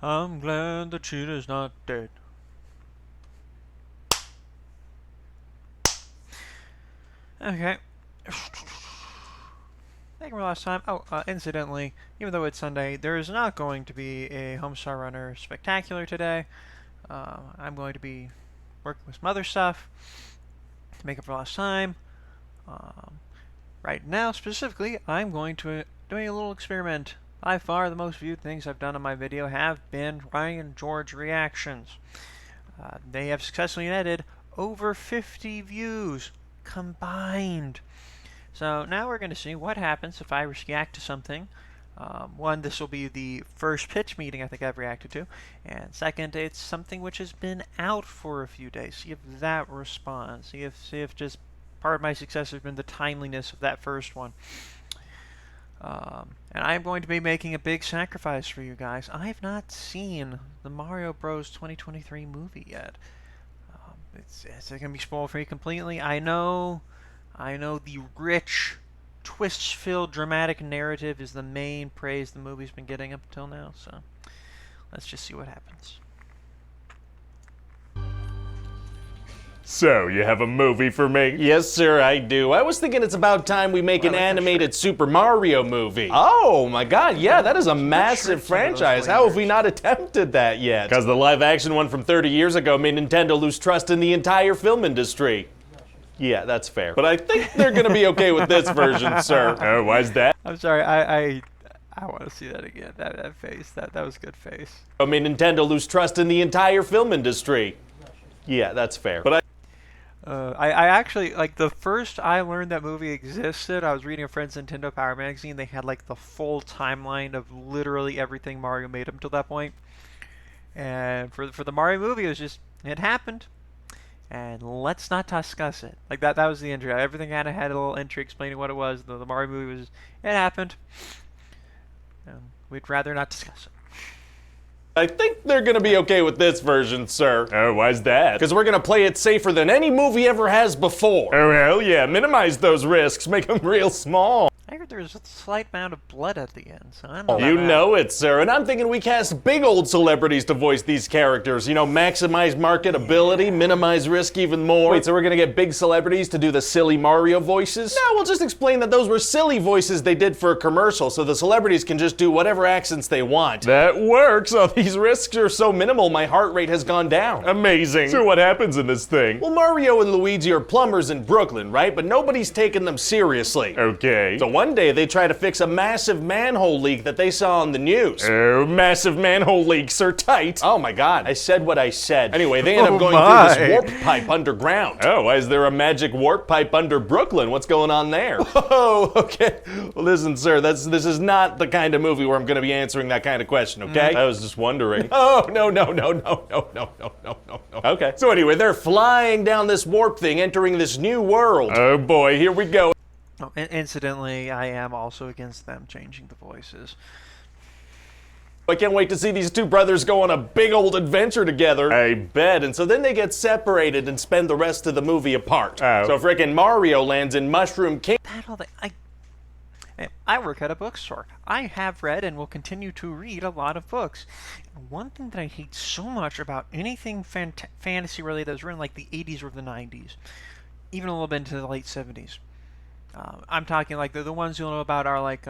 I'm glad the cheetah's not dead. Okay. Thank you for last time. Oh, incidentally, even though it's Sunday, there is not going to be a Homestar Runner Spectacular today. I'm going to be working with some other stuff to make up for last time. Right now, specifically, I'm going to doing a little experiment. By far, the most viewed things I've done on my video have been Ryan and George reactions. They have successfully netted over 50 views combined. So now we're going to see what happens if I react to something. One, this will be the first pitch meeting I think I've reacted to. And second, it's something which has been out for a few days. See if that responds. See if just part of my success has been the timeliness of that first one. And I'm going to be making a big sacrifice for you guys. I have not seen the Mario Bros. 2023 movie yet. It's going to be spoil-free completely. I know the rich, twist-filled, dramatic narrative is the main praise the movie's been getting up until now, so let's just see what happens. So, you have a movie for me? Yes, sir, I do. I was thinking it's about time we make an animated Super Mario movie. Oh, my God, yeah, that is a massive franchise. How have we not attempted that yet? Because the live-action one from 30 years ago made Nintendo lose trust in the entire film industry. Yeah, that's fair. But I think they're gonna be okay with this version, sir. Oh, why's that? I'm sorry, I want to see that again. That face, that was a good face. I made Nintendo lose trust in the entire film industry. Yeah, that's fair. But I actually, like, the first I learned that movie existed, I was reading a friend's Nintendo Power magazine. They had, like, the full timeline of literally everything Mario made up until that point. And for the Mario movie, it was just, it happened. And let's not discuss it. Like, that was the intro. Everything had a little entry explaining what it was. The Mario movie was, it happened. We'd rather not discuss it. I think they're gonna be okay with this version, sir. Oh, why's that? Because we're gonna play it safer than any movie ever has before. Oh, hell yeah, minimize those risks, make them real small. I heard there's a slight amount of blood at the end, so I don't know. You know it, sir. And I'm thinking we cast big old celebrities to voice these characters. You know, maximize marketability, minimize risk even more. Wait, so we're gonna get big celebrities to do the silly Mario voices? No, we'll just explain that those were silly voices they did for a commercial, so the celebrities can just do whatever accents they want. That works. So these risks are so minimal, my heart rate has gone down. Amazing. So what happens in this thing? Well, Mario and Luigi are plumbers in Brooklyn, right? But nobody's taking them seriously. Okay. So one day they try to fix a massive manhole leak that they saw on the news. Oh, massive manhole leaks are tight. Oh my God, I said what I said. Anyway, they end up going through this warp pipe underground. Oh, why is there a magic warp pipe under Brooklyn? What's going on there? Whoa, okay. Well, listen, sir, this is not the kind of movie where I'm gonna be answering that kind of question, okay? I was just wondering. Oh, no. Okay. So anyway, they're flying down this warp thing, entering this new world. Oh boy, here we go. Oh, incidentally, I am also against them changing the voices. I can't wait to see these two brothers go on a big old adventure together. I bet. And so then they get separated and spend the rest of the movie apart. Oh. So frickin' Mario lands in Mushroom King. I work at a bookstore. I have read and will continue to read a lot of books. One thing that I hate so much about anything fantasy related that was written like the 80s or the 90s, even a little bit into the late 70s. I'm talking like the ones you'll know about are like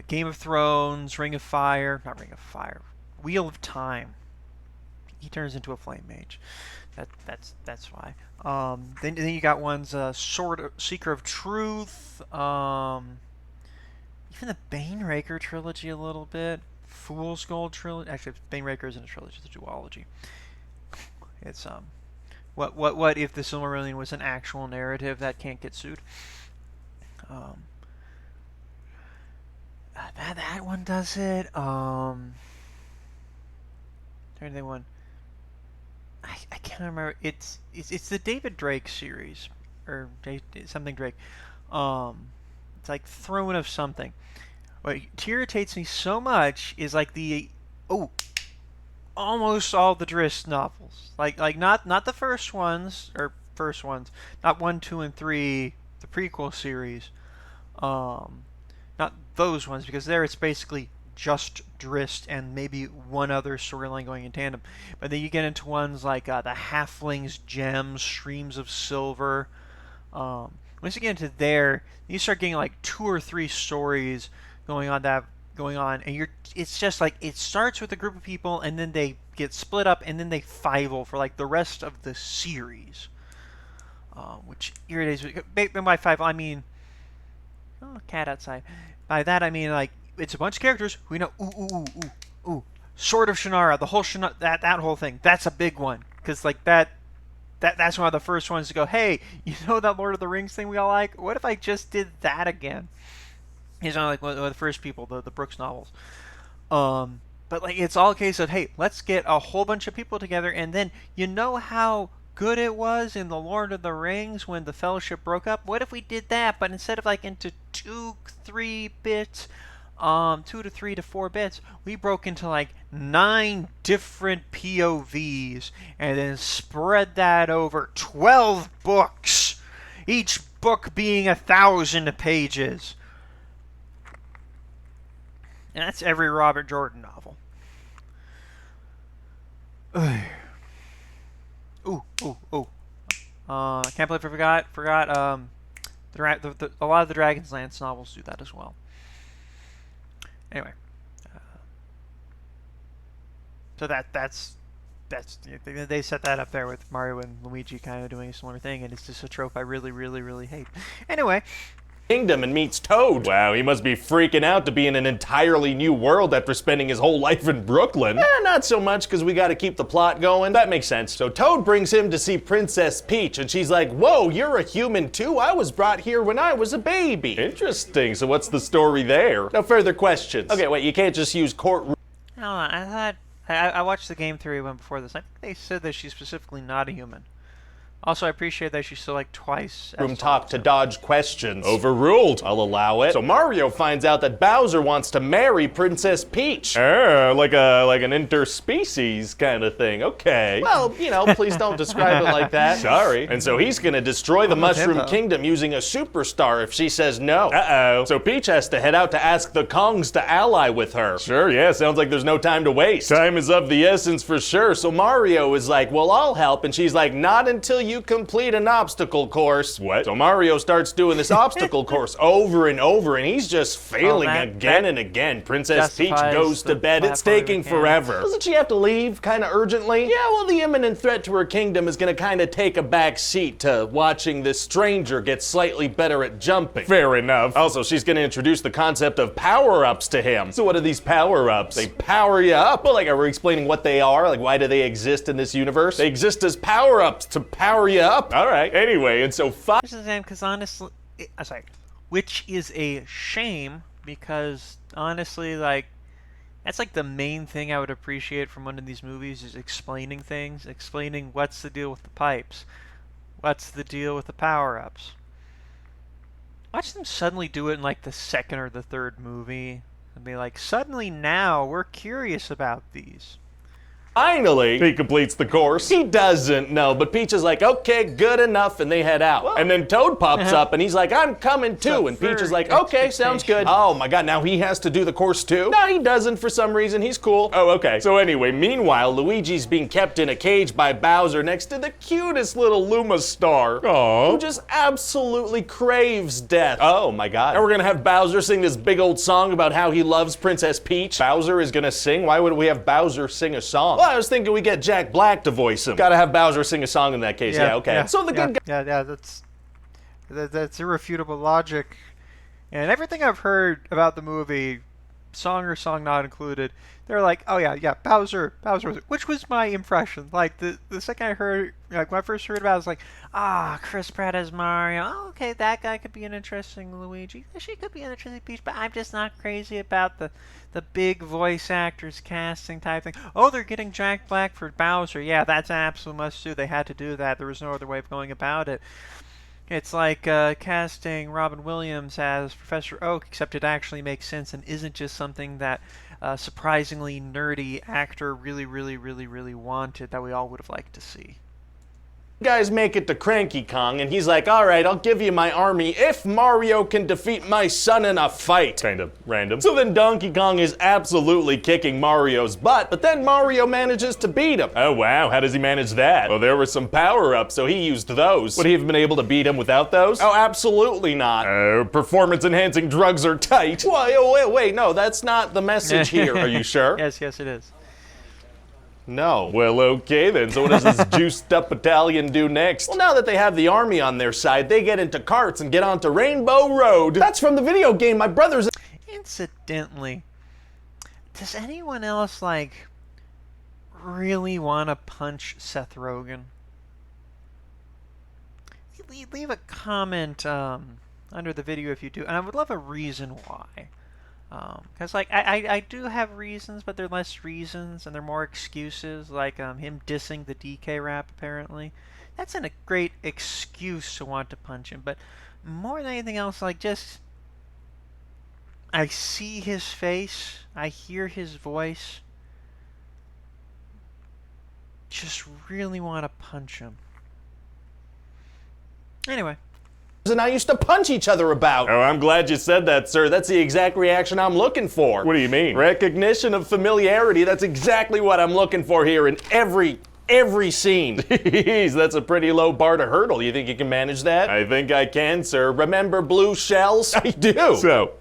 Game of Thrones, Ring of Fire, not Ring of Fire, Wheel of Time. He turns into a flame mage. That's why. Then you got ones Seeker of Truth, even the Baneraker trilogy a little bit, Fool's Gold trilogy. Actually, Baneraker isn't a trilogy; it's a duology. It's What if the Silmarillion was an actual narrative that can't get sued? That one does it. Anything one. I can't remember. It's the David Drake series or something Drake. It's like Throne of something. What irritates me so much is like almost all the Driss novels. Like not the first ones, not 1, 2, and 3, the prequel series. Not those ones, because there it's basically just Drizzt and maybe one other storyline going in tandem. But then you get into ones like the Halflings, Gems, Streams of Silver. Once you get into there, you start getting like 2 or 3 stories going on, and it's just like it starts with a group of people, and then they get split up, and then they fivel for like the rest of the series, which irritates me. By five, I mean, oh, cat outside. By that I mean like it's a bunch of characters we know. Ooh, Sword of Shannara, the whole that whole thing. That's a big one because like that's one of the first ones to go, hey, you know that Lord of the Rings thing we all like? What if I just did that again? He's not like one of the first people, the Brooks novels. But like it's all a case of, hey, let's get a whole bunch of people together, and then you know how good it was in the Lord of the Rings when the Fellowship broke up? What if we did that, but instead of like into 2-3 bits, 2 to 3 to 4 bits, we broke into like 9 different POVs and then spread that over 12 books, each book being 1,000 pages. And that's every Robert Jordan novel. Ooh. I can't believe I forgot. A lot of the Dragon's Lance novels do that as well. Anyway, so that's they set that up there with Mario and Luigi kind of doing a similar thing, and it's just a trope I really hate. Anyway. Kingdom and meets Toad. Wow, he must be freaking out to be in an entirely new world after spending his whole life in Brooklyn. Not so much, because we gotta keep the plot going. That makes sense. So Toad brings him to see Princess Peach, and she's like, whoa, you're a human too? I was brought here when I was a baby. Interesting, so what's the story there? No further questions. Okay, wait, you can't just use courtroom. Hold on, I thought... I watched the game theory one before this. I think they said that she's specifically not a human. Also, I appreciate that she's still like twice. Room talk to dodge questions. Overruled. I'll allow it. So Mario finds out that Bowser wants to marry Princess Peach. Like an interspecies kind of thing. Okay. Well, you know, please don't describe it like that. Sorry. And so he's gonna destroy the Mushroom Kingdom using a superstar if she says no. Uh-oh. So Peach has to head out to ask the Kongs to ally with her. Sure, yeah, sounds like there's no time to waste. Time is of the essence for sure. So Mario is like, well, I'll help. And she's like, not until you complete an obstacle course. What? So Mario starts doing this obstacle course over and over, and he's just failing again and again. Princess Peach goes to bed. It's taking forever. Doesn't she have to leave kind of urgently? Yeah, well, the imminent threat to her kingdom is going to kind of take a back seat to watching this stranger get slightly better at jumping. Fair enough. Also, she's going to introduce the concept of power-ups to him. So what are these power-ups? They power you up? Well, like, are we explaining what they are? Like, why do they exist in this universe? They exist as power-ups to power you up. All right. Anyway, and so because honestly, which is a shame because honestly, like, that's like the main thing I would appreciate from one of these movies is explaining things, explaining what's the deal with the pipes, what's the deal with the power-ups. Watch them suddenly do it in like the second or the third movie and be like, suddenly now we're curious about these. Finally, he completes the course. He doesn't know, but Peach is like, okay, good enough, and they head out. Whoa. And then Toad pops up, and he's like, I'm coming too. And Peach is like, okay, sounds good. Oh my god, now he has to do the course too? No, he doesn't for some reason. He's cool. Oh, okay. So anyway, meanwhile, Luigi's being kept in a cage by Bowser next to the cutest little Luma star. Aww. Who just absolutely craves death. Oh my god. And we're gonna have Bowser sing this big old song about how he loves Princess Peach. Bowser is gonna sing? Why would we have Bowser sing a song? Well, I was thinking we get Jack Black to voice him. Gotta have Bowser sing a song in that case. Yeah, okay. Yeah, so the good guy. Yeah, that's irrefutable logic. And everything I've heard about the movie, song or song not included, they're like, oh yeah, Bowser was it, which was my impression. Like the second I heard, like when I first heard about it, I was like, Chris Pratt as Mario. Oh, okay, that guy could be an interesting Luigi. She could be an interesting Peach, but I'm just not crazy about the big voice actors casting type thing. Oh, they're getting Jack Black for Bowser. Yeah, that's an absolute must do. They had to do that. There was no other way of going about it. It's like casting Robin Williams as Professor Oak, except it actually makes sense and isn't just something that surprisingly nerdy actor really wanted that we all would have liked to see. guys make it to Cranky Kong, and he's like, all right, I'll give you my army if Mario can defeat my son in a fight. Kind of random. So then Donkey Kong is absolutely kicking Mario's butt, but then Mario manages to beat him. Oh wow, how does he manage that? Well, there were some power-ups, so he used those. Would he have been able to beat him without those? Oh, absolutely not. Performance-enhancing drugs are tight. Wait, no, that's not the message here. Are you sure? Yes, it is. No. Well, okay then. So what does this juiced-up battalion do next? Well, now that they have the army on their side, they get into carts and get onto Rainbow Road. That's from the video game. My brother's... Incidentally, does anyone else, like, really want to punch Seth Rogen? Leave a comment under the video if you do, and I would love a reason why. Because, like, I do have reasons, but they're less reasons, and they're more excuses, like him dissing the DK rap, apparently. That's a great excuse to want to punch him, but more than anything else, like, just... I see his face, I hear his voice, just really want to punch him. Anyway. And I used to punch each other about. Oh, I'm glad you said that, sir. That's the exact reaction I'm looking for. What do you mean? Recognition of familiarity. That's exactly what I'm looking for here in every scene. Jeez, that's a pretty low bar to hurdle. You think you can manage that? I think I can, sir. Remember blue shells? I do. So,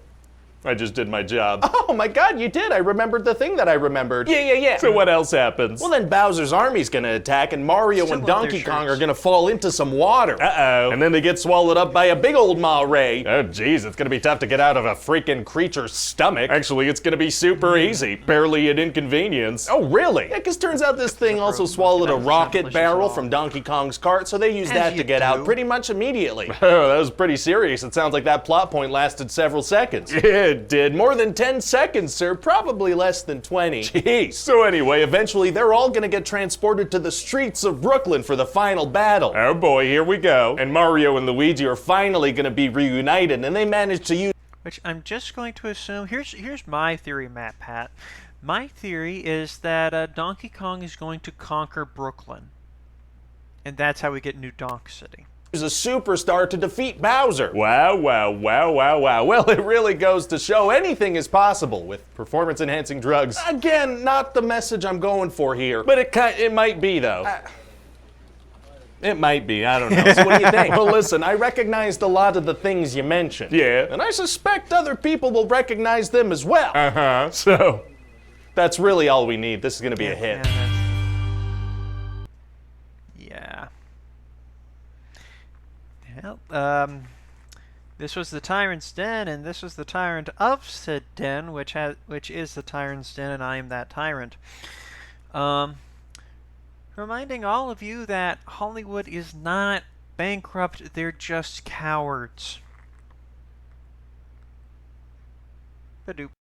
I just did my job. Oh my god, you did. I remembered the thing that I remembered. Yeah. So what else happens? Well, then Bowser's army's gonna attack, and Mario and Donkey Kong are gonna fall into some water. Uh-oh. And then they get swallowed up by a big old Ma Ray. Oh, geez, it's gonna be tough to get out of a freaking creature's stomach. Actually, it's gonna be super easy. Barely an inconvenience. Oh, really? Yeah, because turns out this thing also swallowed a rocket barrel from Donkey Kong's cart, so they used that to get out pretty much immediately. Oh, that was pretty serious. It sounds like that plot point lasted several seconds. It did. More than 10 seconds, sir. Probably less than 20. Jeez. So anyway, eventually they're all gonna get transported to the streets of Brooklyn for the final battle. Oh boy, here we go. And Mario and Luigi are finally gonna be reunited, and they manage to use... Which I'm just going to assume... Here's my theory, Matt Pat. My theory is that Donkey Kong is going to conquer Brooklyn. And that's how we get New Donk City. A superstar to defeat Bowser. Wow. Well, it really goes to show anything is possible with performance-enhancing drugs. Again, not the message I'm going for here. But it might be, though. It might be, I don't know. So what do you think? Well, listen, I recognized a lot of the things you mentioned. Yeah. And I suspect other people will recognize them as well. Uh-huh. So, that's really all we need. This is gonna be a hit. Yeah. Well, this was the Tyrant's Den, and this was the Tyrant of said Den, which is the Tyrant's Den, and I am that Tyrant. Reminding all of you that Hollywood is not bankrupt, they're just cowards. Badoop.